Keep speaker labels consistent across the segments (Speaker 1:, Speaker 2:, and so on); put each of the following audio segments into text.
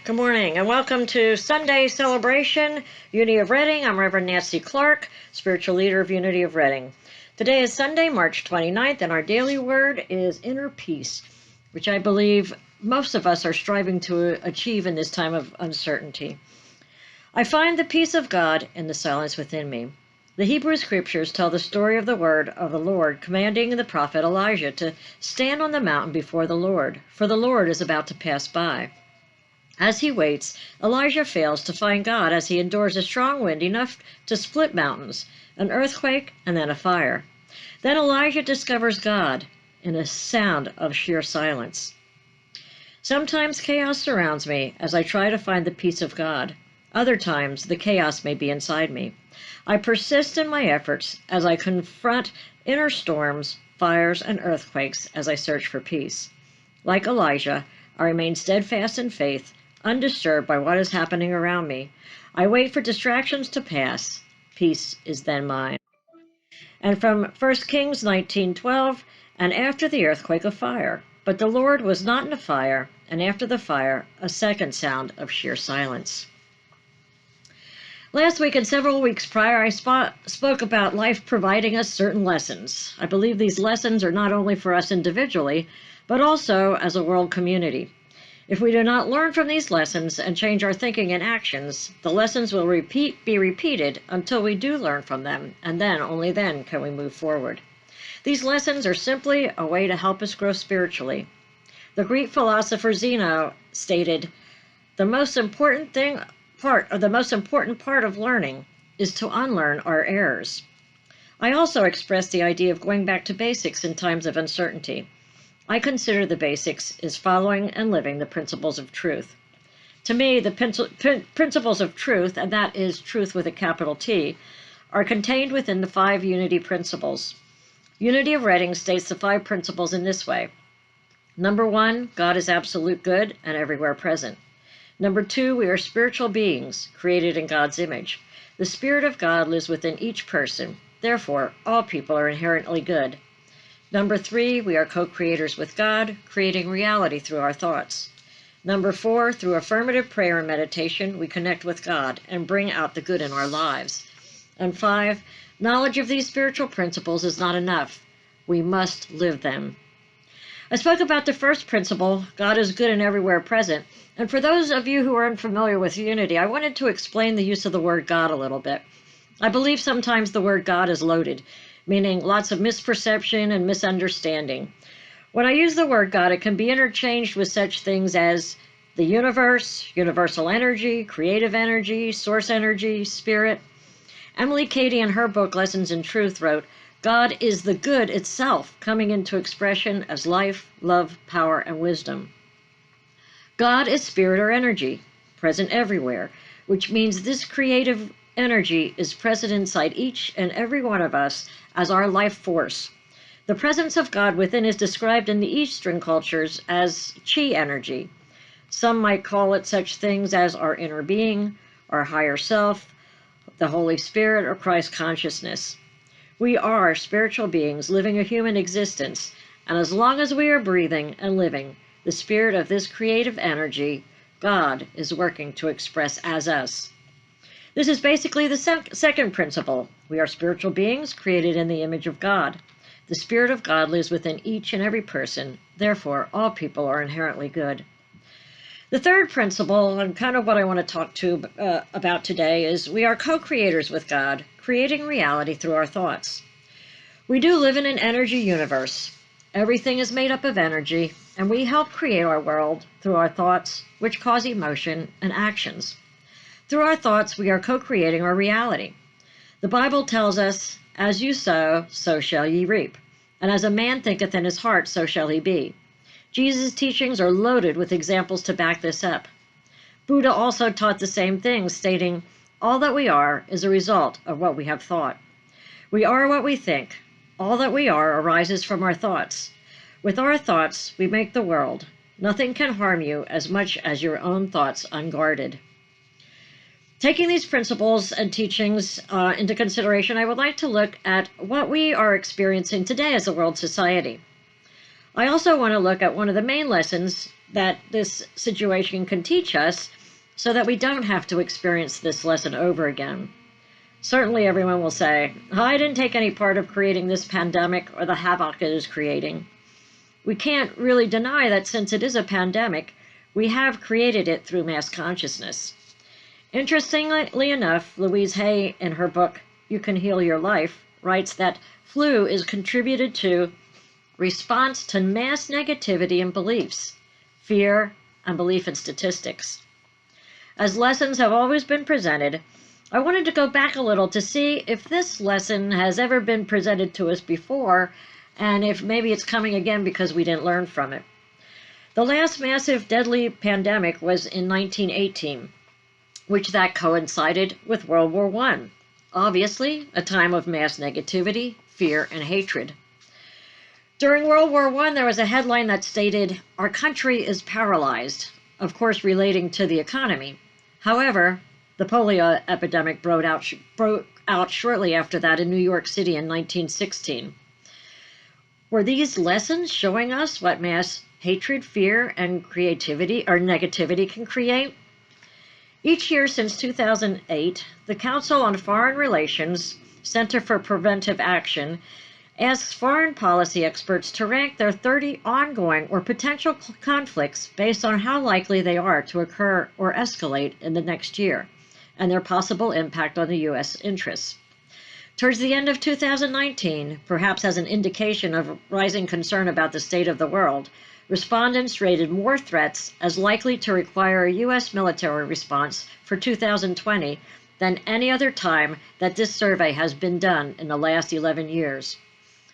Speaker 1: Good morning and welcome to Sunday Celebration, Unity of Reading. I'm Reverend Nancy Clark, spiritual leader of Unity of Reading. Today is Sunday, March 29th, and our daily word is inner peace, which I believe most of us are striving to achieve in this time of uncertainty. I find the peace of God in the silence within me. The Hebrew scriptures tell the story of the word of the Lord commanding the prophet Elijah to stand on the mountain before the Lord, for the Lord is about to pass by. As he waits, Elijah fails to find God as he endures a strong wind enough to split mountains, an earthquake, and then a fire. Then Elijah discovers God in a sound of sheer silence. Sometimes chaos surrounds me as I try to find the peace of God. Other times, the chaos may be inside me. I persist in my efforts as I confront inner storms, fires, and earthquakes as I search for peace. Like Elijah, I remain steadfast in faith, undisturbed by what is happening around me. I wait for distractions to pass. Peace is then mine. And from 1 Kings 19:12, and after the earthquake, a fire. But the Lord was not in the fire, and after the fire, a second sound of sheer silence. Last week and several weeks prior, I spoke about life providing us certain lessons. I believe these lessons are not only for us individually, but also as a world community. If we do not learn from these lessons and change our thinking and actions, the lessons will be repeated until we do learn from them, and then, only then, can we move forward. These lessons are simply a way to help us grow spiritually. The Greek philosopher Zeno stated, the most important part of learning is to unlearn our errors. I also expressed the idea of going back to basics in times of uncertainty. I consider the basics is following and living the principles of truth. To me, the principles of truth, and that is truth with a capital T, are contained within the 5 unity principles. Unity of Reading states the 5 principles in this way. Number 1, God is absolute good and everywhere present. Number 2, we are spiritual beings created in God's image. The Spirit of God lives within each person. Therefore, all people are inherently good. Number 3, we are co-creators with God, creating reality through our thoughts. Number 4, through affirmative prayer and meditation, we connect with God and bring out the good in our lives. And 5, knowledge of these spiritual principles is not enough. We must live them. I spoke about the first principle, God is good and everywhere present. And for those of you who are unfamiliar with unity, I wanted to explain the use of the word God a little bit. I believe sometimes the word God is loaded, meaning lots of misperception and misunderstanding. When I use the word God, it can be interchanged with such things as the universe, universal energy, creative energy, source energy, spirit. Emily Cady, in her book Lessons in Truth, wrote, God is the good itself coming into expression as life, love, power, and wisdom. God is spirit or energy, present everywhere, which means this creative energy is present inside each and every one of us as our life force. The presence of God within is described in the Eastern cultures as chi energy. Some might call it such things as our inner being, our higher self, the Holy Spirit, or Christ consciousness. We are spiritual beings living a human existence, and as long as we are breathing and living, the spirit of this creative energy, God, is working to express as us. This is basically the second principle. We are spiritual beings created in the image of God. The Spirit of God lives within each and every person. Therefore, all people are inherently good. The third principle, and kind of what I want to talk about today, is we are co-creators with God, creating reality through our thoughts. We do live in an energy universe. Everything is made up of energy, and we help create our world through our thoughts, which cause emotion and actions. Through our thoughts, we are co-creating our reality. The Bible tells us, as you sow, so shall ye reap. And as a man thinketh in his heart, so shall he be. Jesus' teachings are loaded with examples to back this up. Buddha also taught the same thing, stating, all that we are is a result of what we have thought. We are what we think. All that we are arises from our thoughts. With our thoughts, we make the world. Nothing can harm you as much as your own thoughts unguarded. Taking these principles and teachings into consideration, I would like to look at what we are experiencing today as a world society. I also want to look at one of the main lessons that this situation can teach us so that we don't have to experience this lesson over again. Certainly everyone will say, I didn't take any part of creating this pandemic or the havoc it is creating. We can't really deny that since it is a pandemic, we have created it through mass consciousness. Interestingly enough, Louise Hay, in her book, You Can Heal Your Life, writes that flu is contributed to response to mass negativity and beliefs, fear, and belief in statistics. As lessons have always been presented, I wanted to go back a little to see if this lesson has ever been presented to us before, and if maybe it's coming again because we didn't learn from it. The last massive deadly pandemic was in 1918, which that coincided with World War I. Obviously, a time of mass negativity, fear, and hatred. During World War I, there was a headline that stated, "Our country is paralyzed," of course relating to the economy. However, the polio epidemic broke out shortly after that in New York City in 1916. Were these lessons showing us what mass hatred, fear, and creativity or negativity can create? Each year since 2008, the Council on Foreign Relations Center for Preventive Action asks foreign policy experts to rank their 30 ongoing or potential conflicts based on how likely they are to occur or escalate in the next year, and their possible impact on the U.S. interests. Towards the end of 2019, perhaps as an indication of rising concern about the state of the world, respondents rated more threats as likely to require a U.S. military response for 2020 than any other time that this survey has been done in the last 11 years.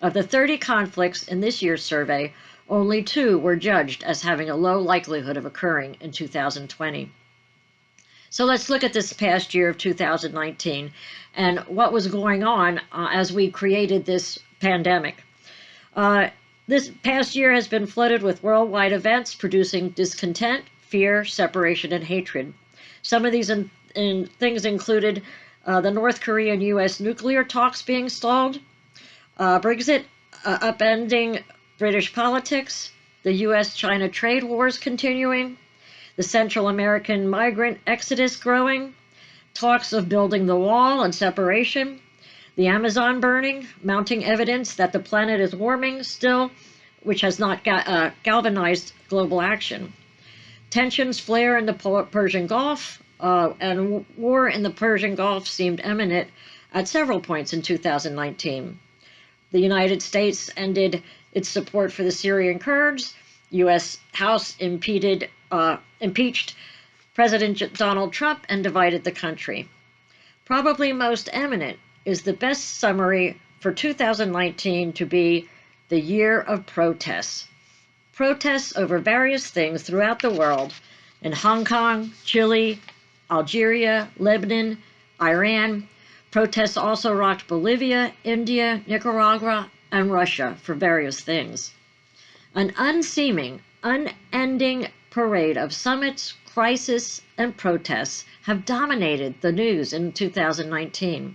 Speaker 1: Of the 30 conflicts in this year's survey, only 2 were judged as having a low likelihood of occurring in 2020. So let's look at this past year of 2019 and what was going on as we created this pandemic. This past year has been flooded with worldwide events producing discontent, fear, separation, and hatred. Some of these things included the North Korean U.S. nuclear talks being stalled, Brexit upending British politics, the U.S.-China trade wars continuing, the Central American migrant exodus growing, talks of building the wall and separation, the Amazon burning, mounting evidence that the planet is warming still, which has not galvanized global action. Tensions flare in the Persian Gulf, and war in the Persian Gulf seemed imminent at several points in 2019. The United States ended its support for the Syrian Kurds. U.S. House impeached President Donald Trump and divided the country. Probably most eminent is the best summary for 2019 to be the year of protests. Protests over various things throughout the world in Hong Kong, Chile, Algeria, Lebanon, Iran. Protests also rocked Bolivia, India, Nicaragua, and Russia for various things. An unseeming, unending parade of summits, crises, and protests have dominated the news in 2019.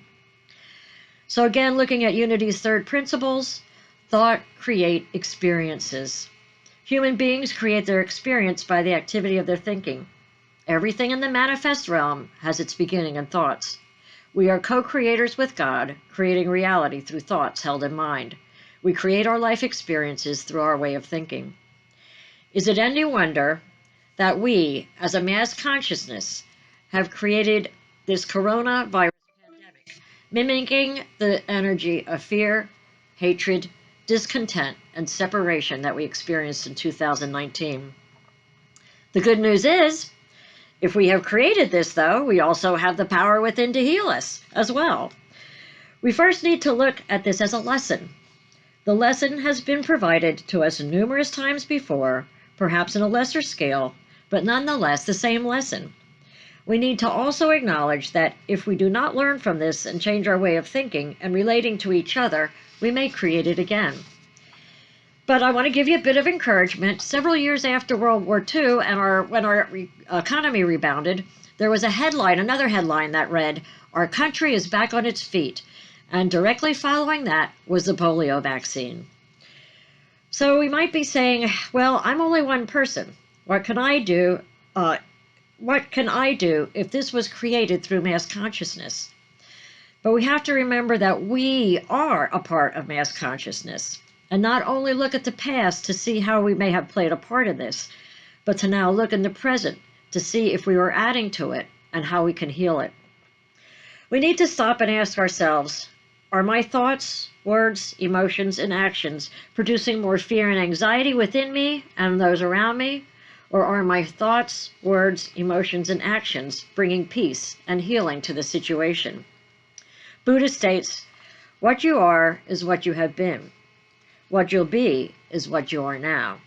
Speaker 1: So again, looking at Unity's third principles, thought, create, experiences. Human beings create their experience by the activity of their thinking. Everything in the manifest realm has its beginning in thoughts. We are co-creators with God, creating reality through thoughts held in mind. We create our life experiences through our way of thinking. Is it any wonder that we, as a mass consciousness, have created this coronavirus pandemic, mimicking the energy of fear, hatred, discontent, and separation that we experienced in 2019? The good news is, if we have created this, though, we also have the power within to heal us as well. We first need to look at this as a lesson. The lesson has been provided to us numerous times before, perhaps in a lesser scale, but nonetheless the same lesson. We need to also acknowledge that if we do not learn from this and change our way of thinking and relating to each other, we may create it again. But I want to give you a bit of encouragement. Several years after World War II and when our economy rebounded, there was another headline that read, "Our country is back on its feet." And directly following that was the polio vaccine. So we might be saying, well, I'm only one person. What can I do? What can I do if this was created through mass consciousness? But we have to remember that we are a part of mass consciousness, and not only look at the past to see how we may have played a part in this, but to now look in the present to see if we were adding to it and how we can heal it. We need to stop and ask ourselves, are my thoughts, words, emotions, and actions producing more fear and anxiety within me and those around me? Or are my thoughts, words, emotions, and actions bringing peace and healing to the situation? Buddha states, what you are is what you have been. What you'll be is what you are now.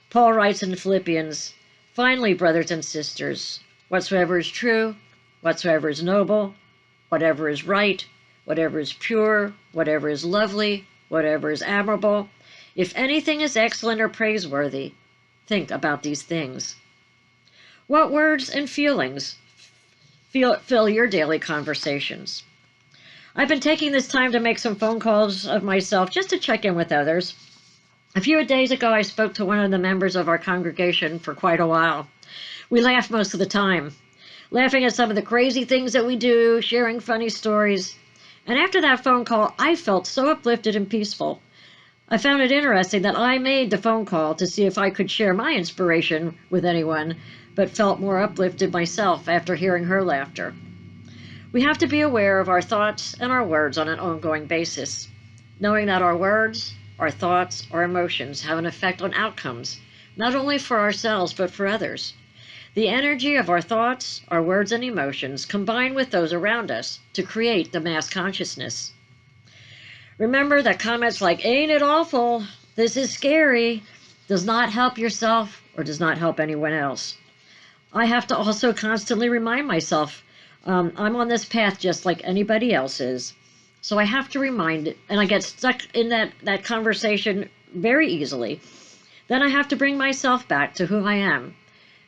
Speaker 1: Paul writes in Philippians, finally, brothers and sisters, whatsoever is true, whatsoever is noble, whatever is right, whatever is pure, whatever is lovely, whatever is admirable, if anything is excellent or praiseworthy, think about these things. What words and feelings fill your daily conversations? I've been taking this time to make some phone calls of myself just to check in with others. A few days ago, I spoke to one of the members of our congregation for quite a while. We laugh most of the time, laughing at some of the crazy things that we do, sharing funny stories. And after that phone call, I felt so uplifted and peaceful. I found it interesting that I made the phone call to see if I could share my inspiration with anyone, but felt more uplifted myself after hearing her laughter. We have to be aware of our thoughts and our words on an ongoing basis, knowing that our words, our thoughts, our emotions have an effect on outcomes, not only for ourselves, but for others. The energy of our thoughts, our words, and emotions combine with those around us to create the mass consciousness. Remember that comments like, ain't it awful, this is scary, does not help yourself or does not help anyone else. I have to also constantly remind myself, I'm on this path just like anybody else is. So I have to remind it, and I get stuck in that conversation very easily. Then I have to bring myself back to who I am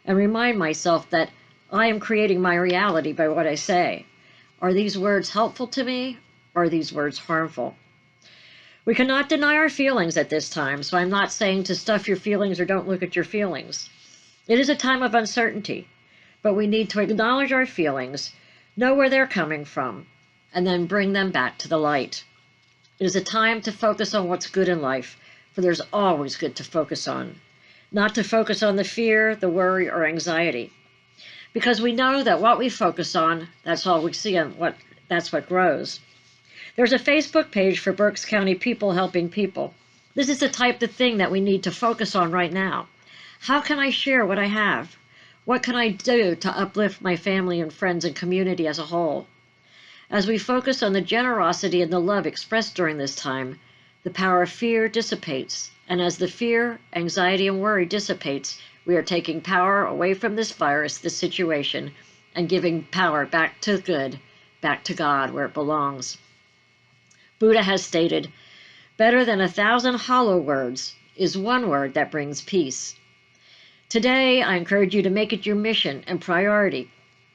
Speaker 1: and remind myself that I am creating my reality by what I say. Are these words helpful to me, or are these words harmful? We cannot deny our feelings at this time, so I'm not saying to stuff your feelings or don't look at your feelings. It is a time of uncertainty, but we need to acknowledge our feelings, know where they're coming from, and then bring them back to the light. It is a time to focus on what's good in life, for there's always good to focus on, not to focus on the fear, the worry, or anxiety. Because we know that what we focus on, that's all we see, and that's what grows. There's a Facebook page for Berks County People Helping People. This is the type of thing that we need to focus on right now. How can I share what I have? What can I do to uplift my family and friends and community as a whole? As we focus on the generosity and the love expressed during this time, the power of fear dissipates. And as the fear, anxiety, and worry dissipates, we are taking power away from this virus, this situation, and giving power back to good, back to God where it belongs. Buddha has stated, better than 1,000 hollow words is one word that brings peace. Today, I encourage you to make it your mission and priority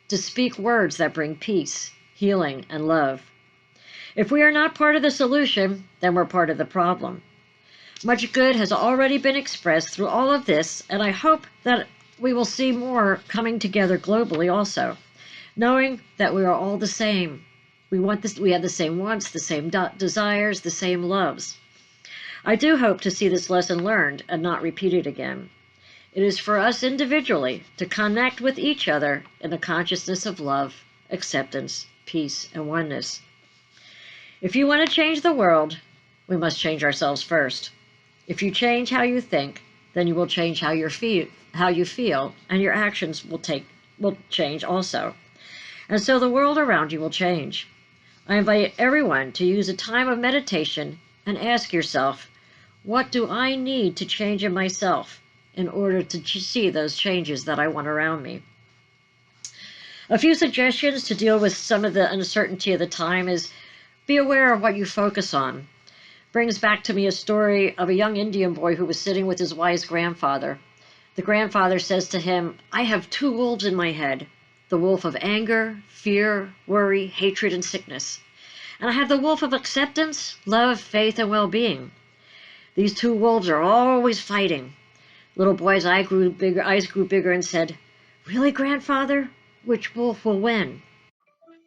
Speaker 1: to speak words that bring peace, healing, and love. If we are not part of the solution, then we're part of the problem. Much good has already been expressed through all of this, and I hope that we will see more coming together globally also, knowing that we are all the same. We have the same wants, the same desires, the same loves. I do hope to see this lesson learned and not repeated again. It is for us individually to connect with each other in the consciousness of love, acceptance, peace, and oneness. If you want to change the world, we must change ourselves first. If you change how you think, then you will change how you feel, and your actions will change also. And so the world around you will change. I invite everyone to use a time of meditation and ask yourself, what do I need to change in myself in order to see those changes that I want around me? A few suggestions to deal with some of the uncertainty of the time is be aware of what you focus on. Brings back to me a story of a young Indian boy who was sitting with his wise grandfather. The grandfather says to him, I have two wolves in my head, the wolf of anger, fear, worry, hatred, and sickness. And I have the wolf of acceptance, love, faith, and well-being. These two wolves are always fighting. Little boy's eyes grew bigger and said, "Really, grandfather? Which wolf will win?"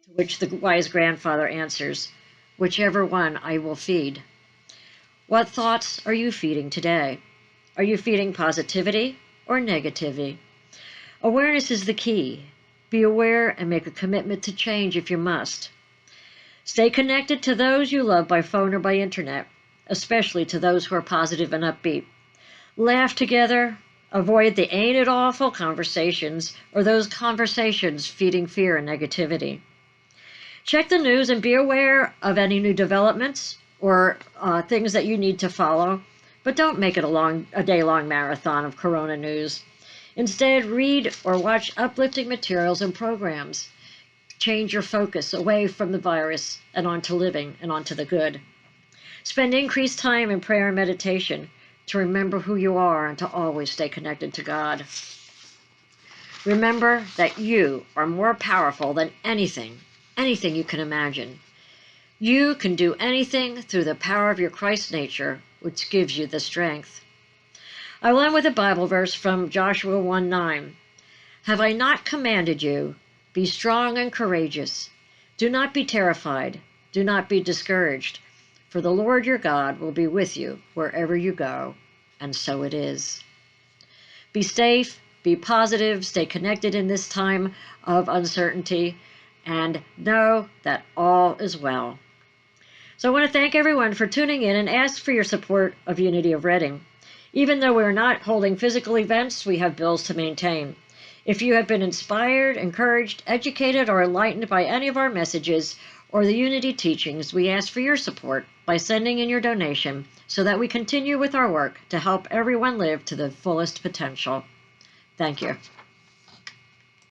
Speaker 1: To which the wise grandfather answers, "Whichever one I will feed." What thoughts are you feeding today? Are you feeding positivity or negativity? Awareness is the key. Be aware and make a commitment to change if you must. Stay connected to those you love by phone or by internet, especially to those who are positive and upbeat. Laugh together. Avoid the ain't it awful conversations or those conversations feeding fear and negativity. Check the news and be aware of any new developments or things that you need to follow, but don't make it a day-long marathon of Corona news. Instead, read or watch uplifting materials and programs. Change your focus away from the virus and onto living and onto the good. Spend increased time in prayer and meditation to remember who you are and to always stay connected to God. Remember that you are more powerful than anything you can imagine. You can do anything through the power of your Christ nature, which gives you the strength. I will end with a Bible verse from Joshua 1:9. Have I not commanded you? Be strong and courageous. Do not be terrified. Do not be discouraged. For the Lord your God will be with you wherever you go. And so it is. Be safe, be positive, stay connected in this time of uncertainty, and know that all is well. So I want to thank everyone for tuning in and ask for your support of Unity of Reading. Even though we're not holding physical events, we have bills to maintain. If you have been inspired, encouraged, educated, or enlightened by any of our messages or the Unity teachings, we ask for your support by sending in your donation so that we continue with our work to help everyone live to the fullest potential. Thank you.